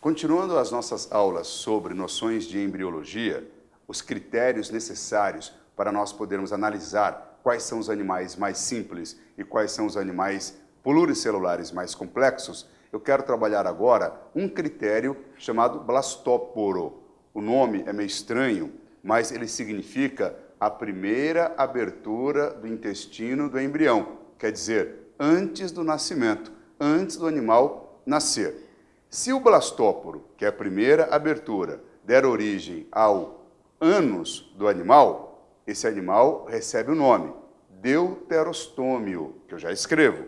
Continuando as nossas aulas sobre noções de embriologia, os critérios necessários para nós podermos analisar quais são os animais mais simples e quais são os animais pluricelulares mais complexos, eu quero trabalhar agora um critério chamado blastóporo. O nome é meio estranho, mas ele significa a primeira abertura do intestino do embrião, quer dizer, antes do nascimento, antes do animal nascer. Se o blastóporo, que é a primeira abertura, der origem ao ânus do animal, esse animal recebe o nome deuterostômio, que eu já escrevo.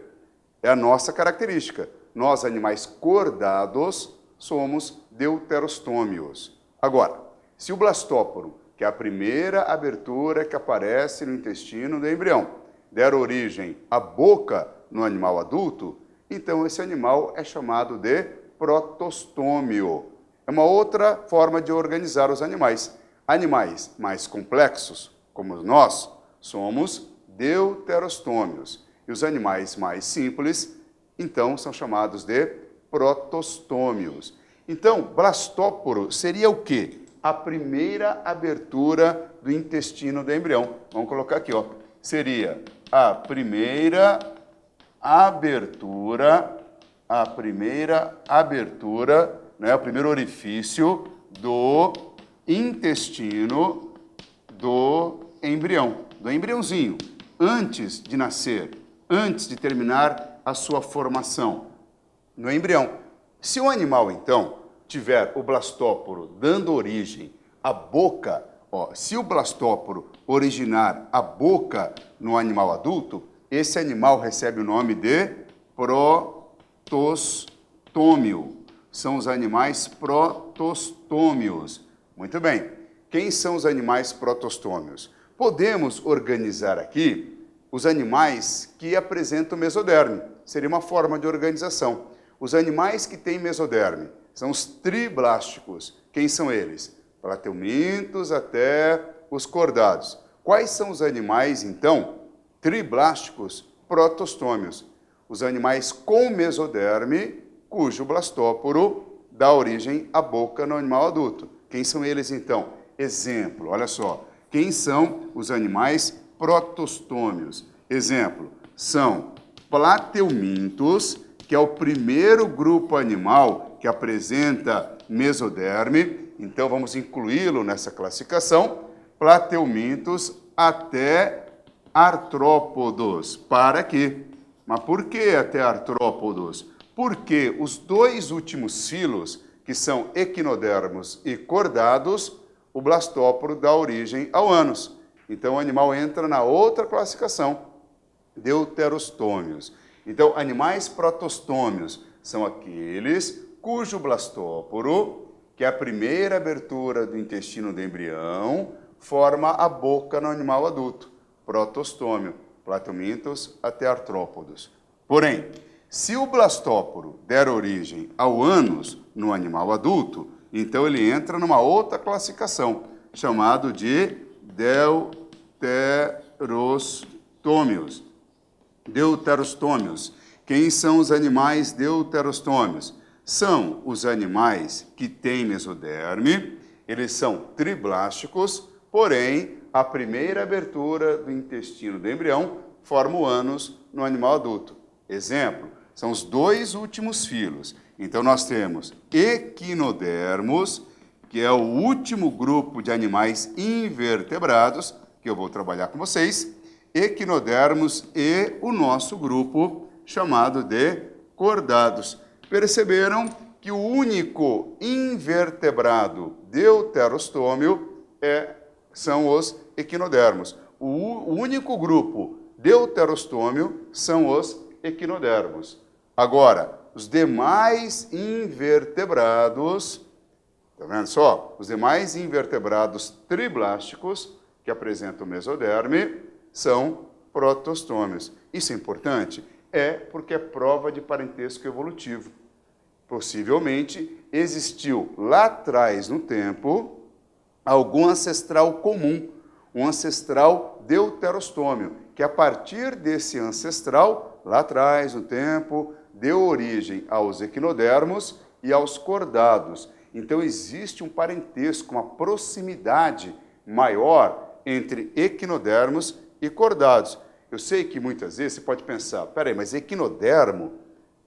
É a nossa característica. Nós, animais cordados, somos deuterostômios. Agora, se o blastóporo, que é a primeira abertura que aparece no intestino do embrião, der origem à boca no animal adulto, então esse animal é chamado de protostômio. É uma outra forma de organizar os animais. Animais mais complexos, como nós, somos deuterostômios. E os animais mais simples, então, são chamados de protostômios. Então, blastóporo seria o quê? A primeira abertura do intestino do embrião. Vamos colocar aqui, ó. Seria a primeira abertura, né, o primeiro orifício do intestino do embrião, do embriãozinho, antes de nascer, antes de terminar a sua formação no embrião. Se o animal, então, tiver o blastóporo dando origem à boca, ó, se o blastóporo originar a boca no animal adulto, esse animal recebe o nome de protostômio. São os animais protostômios. Muito bem. Quem são os animais protostômios? Podemos organizar aqui os animais que apresentam mesoderme. Seria uma forma de organização. Os animais que têm mesoderme são os triblásticos. Quem são eles? Plateumintos até os cordados. Quais são os animais, então, triblásticos protostômios? Os animais com mesoderme, cujo blastóporo dá origem à boca no animal adulto. Quem são eles, então? Exemplo, olha só. Quem são os animais protostômios? Exemplo, são plateumintos, que é o primeiro grupo animal que apresenta mesoderme. Então, vamos incluí-lo nessa classificação. Plateumintos até artrópodos. Para quê? Mas por que até artrópodos? Porque os dois últimos filos, que são equinodermos e cordados, o blastóporo dá origem ao ânus. Então, o animal entra na outra classificação, deuterostômios. Então, animais protostômios são aqueles cujo blastóporo, que é a primeira abertura do intestino do embrião, forma a boca no animal adulto, protostômio, plateumintos até artrópodos. Porém, se o blastóporo der origem ao ânus no animal adulto, então ele entra numa outra classificação, chamado de deuterostômios. Deuterostômios. Quem são os animais deuterostômios? São os animais que têm mesoderme, eles são triblásticos, porém, a primeira abertura do intestino do embrião forma o ânus no animal adulto. Exemplo, são os dois últimos filos. Então, nós temos equinodermos, que é o último grupo de animais invertebrados, que eu vou trabalhar com vocês, equinodermos e o nosso grupo chamado de cordados. Perceberam que o único invertebrado deuterostômio são os equinodermos. O único grupo deuterostômio são os equinodermos. Agora, os demais invertebrados, tá vendo só? Os demais invertebrados triblásticos, que apresentam mesoderme, são protostômios. Isso é importante? É porque é prova de parentesco evolutivo. Possivelmente existiu lá atrás no tempo algum ancestral comum, um ancestral deuterostômio, que a partir desse ancestral, lá atrás, no tempo, deu origem aos equinodermos e aos cordados. Então existe um parentesco, uma proximidade maior entre equinodermos e cordados. Eu sei que muitas vezes você pode pensar, peraí, mas equinodermo,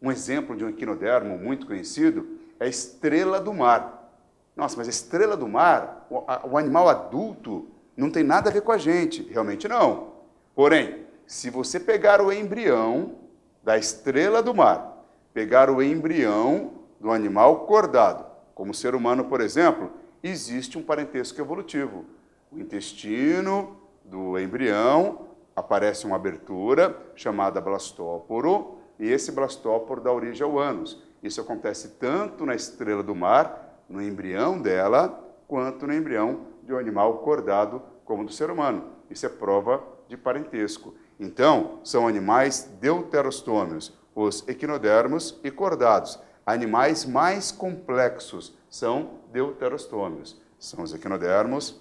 um exemplo de um equinodermo muito conhecido é a estrela do mar. Nossa, mas a estrela do mar, o animal adulto, não tem nada a ver com a gente. Realmente não. Porém, se você pegar o embrião da estrela do mar, pegar o embrião do animal cordado, como o ser humano, por exemplo, existe um parentesco evolutivo. O intestino do embrião aparece uma abertura chamada blastóporo, e esse blastóporo dá origem ao ânus. Isso acontece tanto na estrela do mar, no embrião dela, quanto no embrião de um animal cordado como do ser humano. Isso é prova de parentesco. Então, são animais deuterostômios, os equinodermos e cordados. Animais mais complexos são deuterostômios, são os equinodermos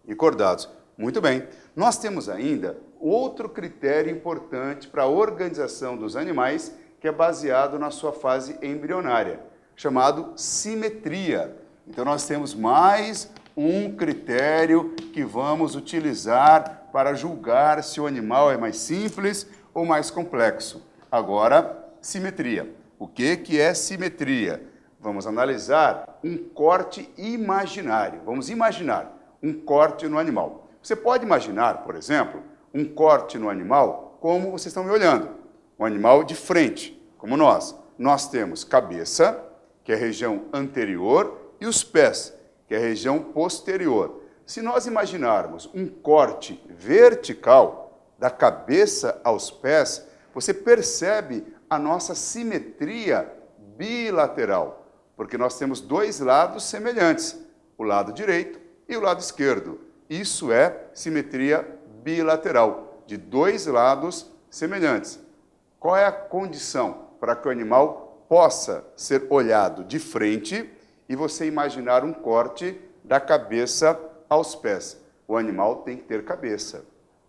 e cordados. Muito bem. Nós temos ainda outro critério importante para a organização dos animais, que é baseado na sua fase embrionária, chamado simetria. Então, nós temos mais um critério que vamos utilizar para julgar se o animal é mais simples ou mais complexo. Agora, simetria. O que é simetria? Vamos analisar um corte imaginário. Vamos imaginar um corte no animal. Você pode imaginar, por exemplo, um corte no animal como vocês estão me olhando. Um animal de frente, como nós. Nós temos cabeça, que é a região anterior, e os pés, que é a região posterior. Se nós imaginarmos um corte vertical, da cabeça aos pés, você percebe a nossa simetria bilateral, porque nós temos dois lados semelhantes, o lado direito e o lado esquerdo. Isso é simetria bilateral, de dois lados semelhantes. Qual é a condição para que o animal possa ser olhado de frente e você imaginar um corte da cabeça aos pés? O animal tem que ter cabeça.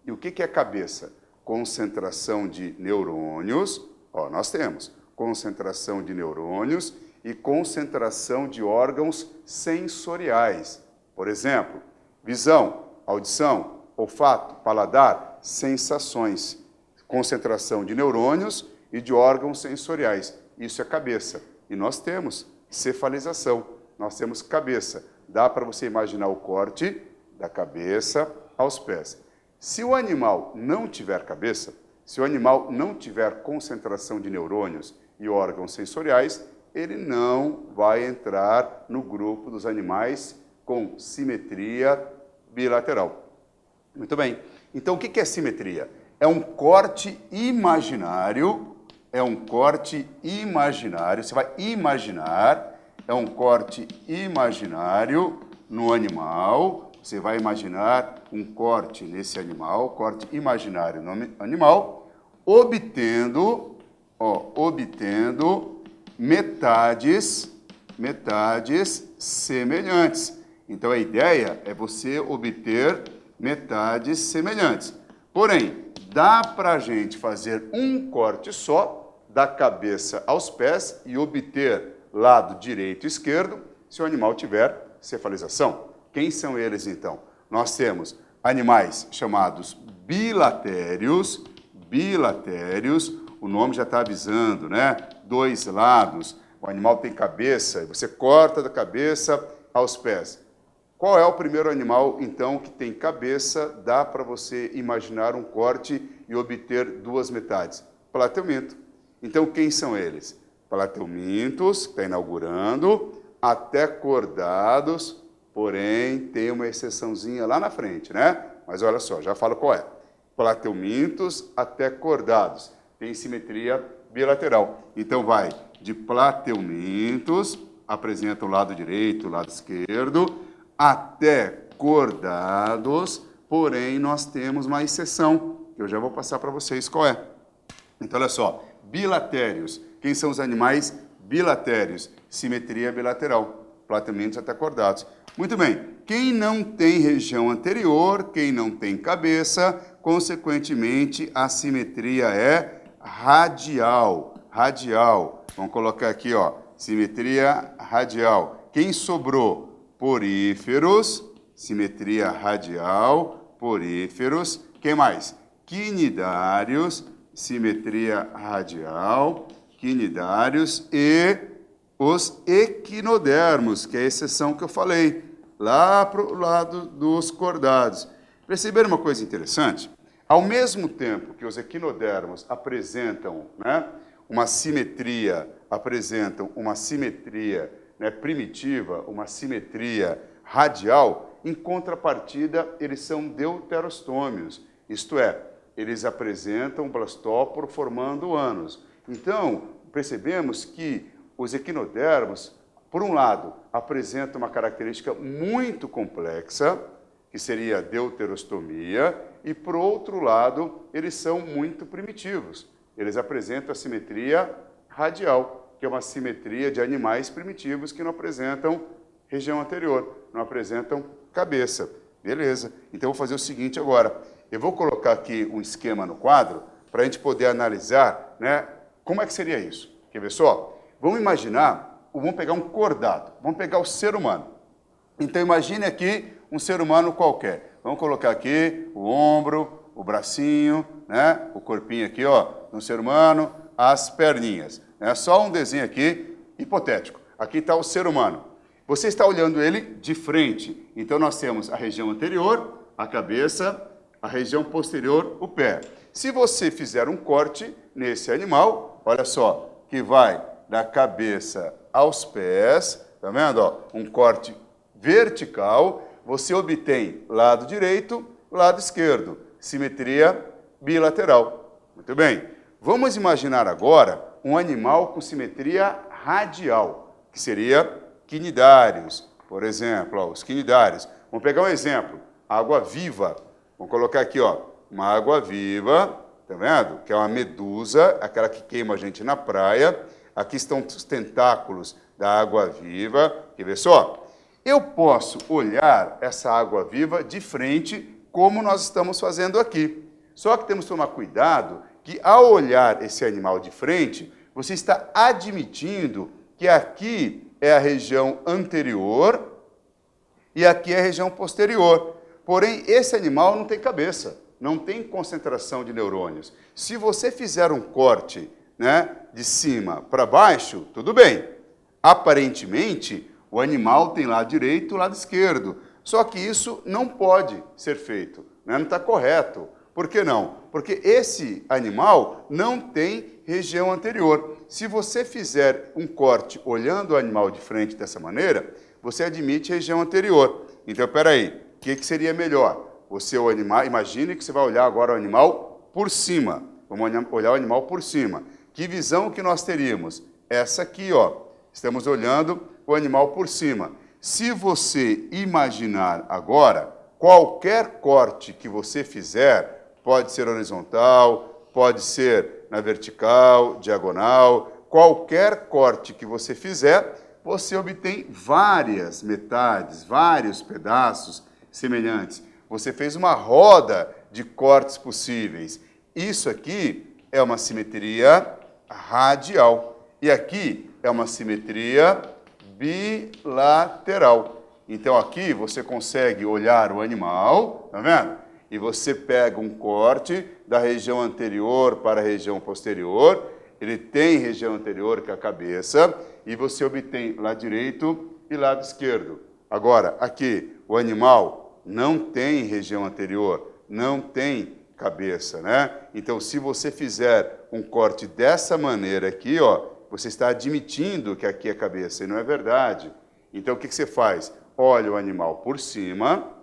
E o que é cabeça? Concentração de neurônios. Nós temos concentração de neurônios e concentração de órgãos sensoriais. Por exemplo, visão, audição, olfato, paladar, sensações. Concentração de neurônios e de órgãos sensoriais. Isso é cabeça. E nós temos cefalização. Nós temos cabeça. Dá para você imaginar o corte da cabeça aos pés. Se o animal não tiver cabeça, se o animal não tiver concentração de neurônios e órgãos sensoriais, ele não vai entrar no grupo dos animais com simetria bilateral. Muito bem. Então, o que é simetria? É um corte imaginário, você vai imaginar, é um corte imaginário no animal, você vai imaginar um corte nesse animal, corte imaginário no animal, obtendo metades semelhantes. Então, a ideia é você obter metades semelhantes. Porém, dá para a gente fazer um corte só, da cabeça aos pés, e obter lado direito e esquerdo, se o animal tiver cefalização. Quem são eles, então? Nós temos animais chamados bilatérios, o nome já está avisando, né? Dois lados, o animal tem cabeça, e você corta da cabeça aos pés. Qual é o primeiro animal, então, que tem cabeça, dá para você imaginar um corte e obter duas metades? Plateuminto. Então, quem são eles? Plateumintos, que está inaugurando, até cordados, porém, tem uma exceçãozinha lá na frente, né? Mas olha só, já falo qual é. Plateumintos até cordados. Tem simetria bilateral. Então, vai de plateumintos, apresenta o lado direito, o lado esquerdo, até cordados, porém, nós temos uma exceção, que eu já vou passar para vocês qual é. Então, olha só, bilatérios. Quem são os animais bilatérios? Simetria bilateral. platelmintos até cordados. Muito bem. Quem não tem região anterior, quem não tem cabeça, consequentemente, a simetria é radial. Radial. Vamos colocar aqui, ó, simetria radial. Quem sobrou? Poríferos, simetria radial, poríferos. Quem mais? Quinidários, simetria radial, quinidários e os equinodermos, que é a exceção que eu falei, lá para o lado dos cordados. Perceberam uma coisa interessante? Ao mesmo tempo que os equinodermos apresentam, né, uma simetria, né, primitiva, uma simetria radial, em contrapartida, eles são deuterostômios, isto é, eles apresentam blastóporo formando ânus. Então, percebemos que os equinodermos, por um lado, apresentam uma característica muito complexa, que seria a deuterostomia, e, por outro lado, eles são muito primitivos. Eles apresentam a simetria radial, que é uma simetria de animais primitivos que não apresentam região anterior, não apresentam cabeça. Beleza. Então, eu vou fazer o seguinte agora. Eu vou colocar aqui um esquema no quadro para a gente poder analisar, né, como é que seria isso. Quer ver só? Vamos imaginar, vamos pegar um cordado, vamos pegar o ser humano. Então, imagine aqui um ser humano qualquer. Vamos colocar aqui o ombro, o bracinho, né, o corpinho aqui, ó, no ser humano, as perninhas. É só um desenho aqui hipotético. Aqui está o ser humano. Você está olhando ele de frente. Então, nós temos a região anterior, a cabeça, a região posterior, o pé. Se você fizer um corte nesse animal, olha só, que vai da cabeça aos pés, tá vendo? Ó, um corte vertical, você obtém lado direito, lado esquerdo, simetria bilateral. Muito bem. Vamos imaginar agora um animal com simetria radial, que seria quinidários, por exemplo, ó, os quinidários. Vamos pegar um exemplo, água viva. Vamos colocar aqui, ó, uma água viva, tá vendo? Que é uma medusa, aquela que queima a gente na praia. Aqui estão os tentáculos da água viva. Quer ver só? Eu posso olhar essa água viva de frente, como nós estamos fazendo aqui. Só que temos que tomar cuidado que, ao olhar esse animal de frente, você está admitindo que aqui é a região anterior e aqui é a região posterior. Porém, esse animal não tem cabeça, não tem concentração de neurônios. Se você fizer um corte, né, de cima para baixo, tudo bem. Aparentemente, o animal tem lado direito e lado esquerdo. Só que isso não pode ser feito, né? Não está correto. Por que não? Porque esse animal não tem região anterior. Se você fizer um corte olhando o animal de frente dessa maneira, você admite região anterior. Então, espera aí. O que seria melhor? Você, o animal, imagine que você vai olhar agora o animal por cima. Vamos olhar o animal por cima. Que visão que nós teríamos? Essa aqui, ó. Estamos olhando o animal por cima. Se você imaginar agora, qualquer corte que você fizer, pode ser horizontal, pode ser na vertical, diagonal, qualquer corte que você fizer, você obtém várias metades, vários pedaços semelhantes. Você fez uma roda de cortes possíveis. Isso aqui é uma simetria radial. E aqui é uma simetria bilateral. Então, aqui você consegue olhar o animal, tá vendo? E você pega um corte da região anterior para a região posterior. Ele tem região anterior, que é a cabeça, e você obtém lado direito e lado esquerdo. Agora, aqui, o animal não tem região anterior, não tem cabeça, né? Então, se você fizer um corte dessa maneira aqui, ó, você está admitindo que aqui é cabeça, e não é verdade. Então, o que você faz? Olha o animal por cima,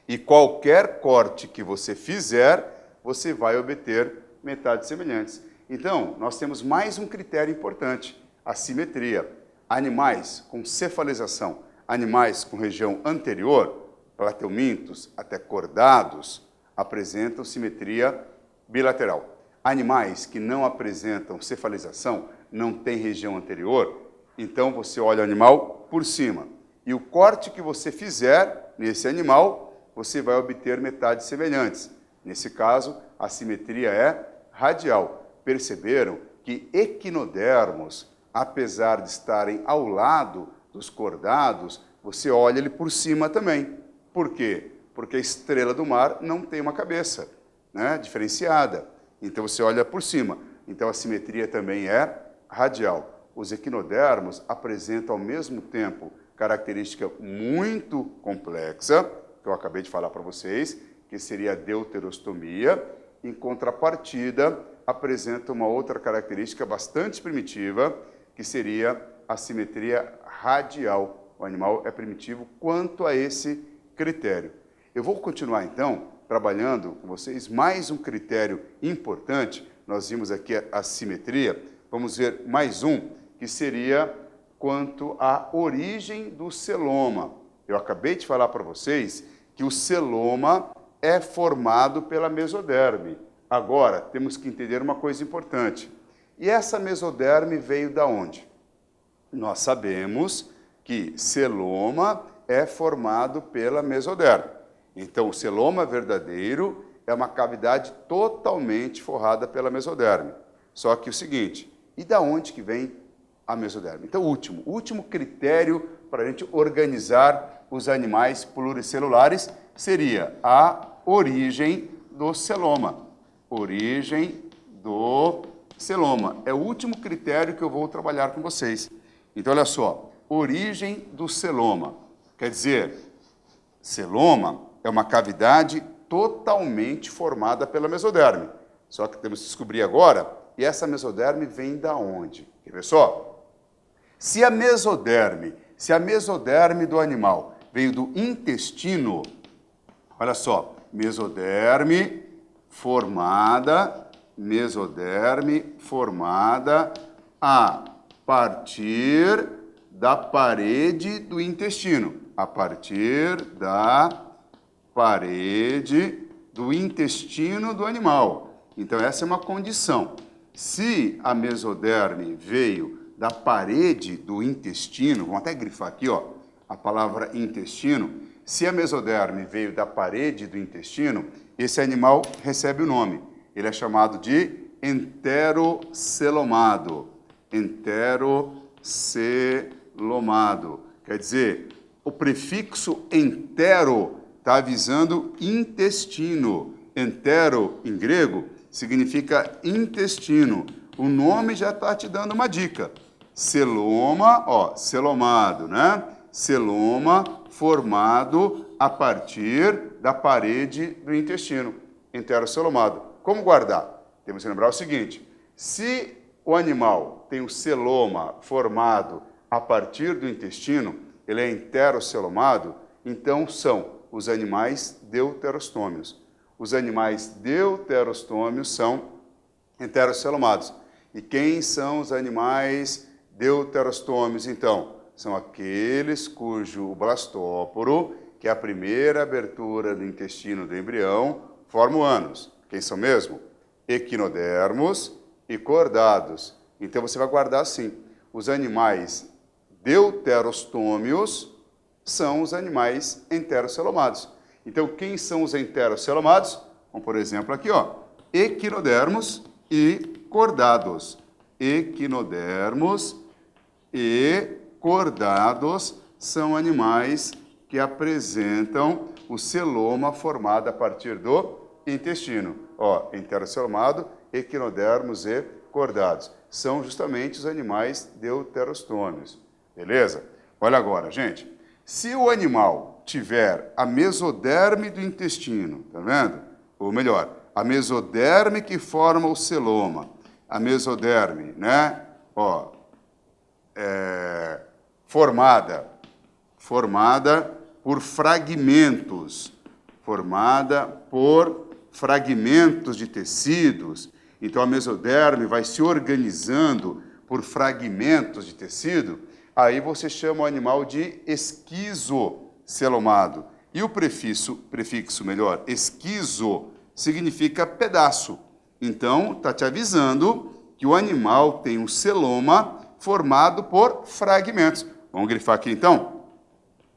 e qualquer corte que você fizer, você vai obter metades semelhantes. Então, nós temos mais um critério importante, a simetria. Animais com cefalização, animais com região anterior, plateumintos até cordados, apresentam simetria bilateral. Animais que não apresentam cefalização, não têm região anterior, Então você olha o animal por cima. E o corte que você fizer nesse animal, você vai obter metades semelhantes. Nesse caso, a simetria é radial. Perceberam que equinodermos, apesar de estarem ao lado dos cordados, você olha ele por cima também. Por quê? Porque a estrela do mar não tem uma cabeça, né, diferenciada. Então você olha por cima. Então a simetria também é radial. Os equinodermos apresentam ao mesmo tempo característica muito complexa, que eu acabei de falar para vocês, que seria a deuterostomia. Em contrapartida, apresenta uma outra característica bastante primitiva, que seria a simetria radial. O animal é primitivo quanto a esse critério. Eu vou continuar, então, trabalhando com vocês mais um critério importante. Nós vimos aqui a simetria. Vamos ver mais um, que seria quanto à origem do celoma. Eu acabei de falar para vocês que o celoma é formado pela mesoderme. Agora, temos que entender uma coisa importante. E essa mesoderme veio da onde? Nós sabemos que celoma é formado pela mesoderme. Então, o celoma verdadeiro é uma cavidade totalmente forrada pela mesoderme. Só que o seguinte, e da onde que vem a mesoderme? Então, o último critério para a gente organizar os animais pluricelulares seria a origem do celoma. Origem do celoma. É o último critério que eu vou trabalhar com vocês. Então, olha só, origem do celoma. Quer dizer, celoma é uma cavidade totalmente formada pela mesoderme. Só que temos que descobrir agora, e essa mesoderme vem da onde? Quer ver só? Se a mesoderme do animal veio do intestino, olha só, mesoderme formada a partir da parede do intestino. A partir da parede do intestino do animal. Então, essa é uma condição. Se a mesoderme veio da parede do intestino, vamos até grifar aqui, ó, a palavra intestino. Se a mesoderme veio da parede do intestino, esse animal recebe o nome. Ele é chamado de enterocelomado. Enterocelomado. Quer dizer, o prefixo entero está avisando intestino. Entero, em grego, significa intestino. O nome já está te dando uma dica. Celoma, ó, celomado, né? Celoma formado a partir da parede do intestino. Enterocelomado. Como guardar? Temos que lembrar o seguinte, se o animal tem o celoma formado a partir do intestino, ele é enterocelomado, então são os animais deuterostômios. Os animais deuterostômios são enterocelomados. E quem são os animais deuterostômios, então? São aqueles cujo blastóporo, que é a primeira abertura do intestino do embrião, forma o ânus. Quem são mesmo? Equinodermos e cordados. Então você vai guardar assim, os animais deuterostômios são os animais enterocelomados. Então, quem são os enterocelomados? Como, por exemplo, aqui, ó, equinodermos e cordados. Equinodermos e cordados são animais que apresentam o celoma formado a partir do intestino. Ó, enterocelomado, equinodermos e cordados. São justamente os animais deuterostômios. Beleza? Olha agora, gente. Se o animal tiver a mesoderme do intestino, tá vendo? Ou melhor, a mesoderme que forma o celoma, a mesoderme, né? Ó, formada por fragmentos, de tecidos. Então a mesoderme vai se organizando por fragmentos de tecido. Aí você chama o animal de esquizocelomado. E o prefixo, esquizo, significa pedaço. Então, está te avisando que o animal tem um celoma formado por fragmentos. Vamos grifar aqui então?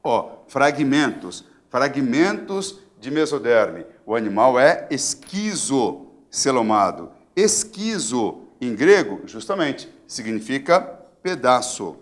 Ó, fragmentos de mesoderme. O animal é esquizocelomado. Esquizo, em grego, justamente, significa pedaço.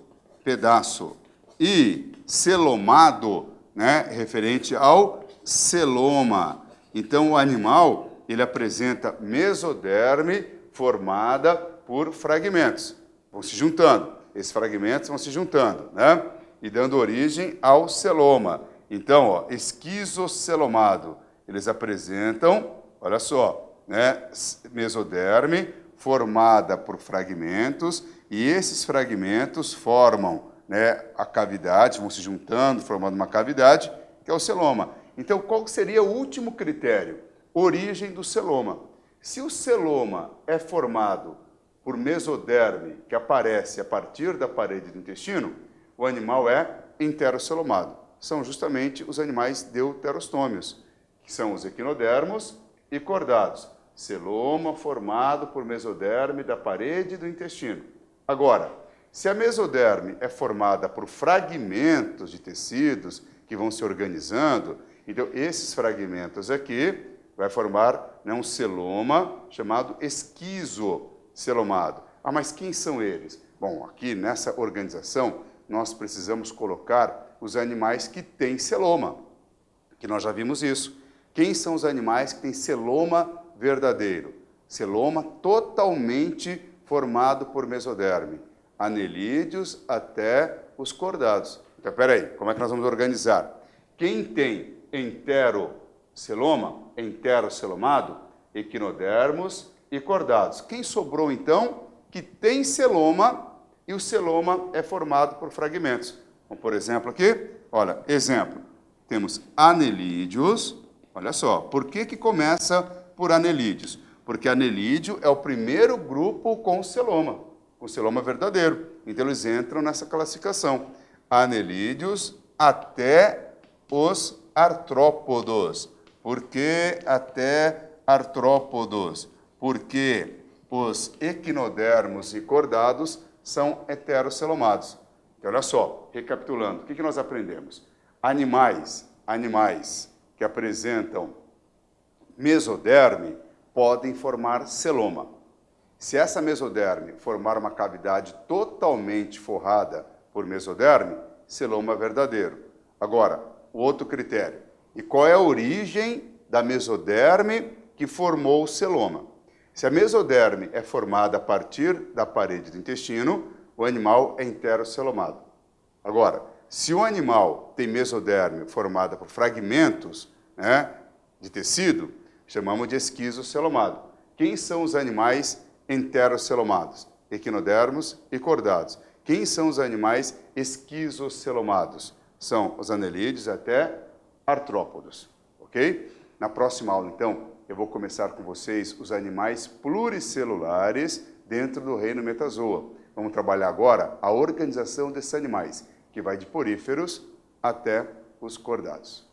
E celomado, né, referente ao celoma. Então, o animal, ele apresenta mesoderme formada por fragmentos. Vão se juntando. Esses fragmentos vão se juntando, né? E dando origem ao celoma. Então, ó, esquizocelomado, eles apresentam, olha só, né, mesoderme formada por fragmentos, e esses fragmentos formam, né, a cavidade, vão se juntando, formando uma cavidade, que é o celoma. Então, qual seria o último critério? Origem do celoma. Se o celoma é formado por mesoderme, que aparece a partir da parede do intestino, o animal é enterocelomado. São justamente os animais deuterostômios, que são os equinodermos e cordados. Celoma formado por mesoderme da parede do intestino. Agora, se a mesoderme é formada por fragmentos de tecidos que vão se organizando, então esses fragmentos aqui vai formar, né, um celoma chamado esquizocelomado. Ah, mas quem são eles? Bom, aqui nessa organização nós precisamos colocar os animais que têm celoma, que nós já vimos isso. Quem são os animais que têm celoma verdadeiro? Celoma totalmente formado por mesoderme. Anelídeos até os cordados. Então, peraí, como é que nós vamos organizar? Quem tem enterocelomado, equinodermos e cordados. Quem sobrou, então, que tem celoma e o celoma é formado por fragmentos. Então, por exemplo, aqui, olha, exemplo, temos anelídeos, olha só, por que começa por anelídeos? Porque anelídeo é o primeiro grupo com celoma verdadeiro. Então, eles entram nessa classificação. Anelídeos até os artrópodos. Por que até artrópodos? Porque os equinodermos e cordados são heterocelomados. Então, olha só, recapitulando, o que nós aprendemos? Animais que apresentam mesoderme podem formar celoma. Se essa mesoderme formar uma cavidade totalmente forrada por mesoderme, celoma verdadeiro. Agora, o outro critério. E qual é a origem da mesoderme que formou o celoma? Se a mesoderme é formada a partir da parede do intestino, o animal é enterocelomado. Agora, se o animal tem mesoderme formada por fragmentos, né, de tecido, chamamos de esquizocelomado. Quem são os animais enterocelomados? Equinodermos e cordados. Quem são os animais esquizocelomados? São os anelídeos até artrópodos, ok? Na próxima aula, então, eu vou começar com vocês os animais pluricelulares dentro do reino Metazoa. Vamos trabalhar agora a organização desses animais, que vai de poríferos até os cordados.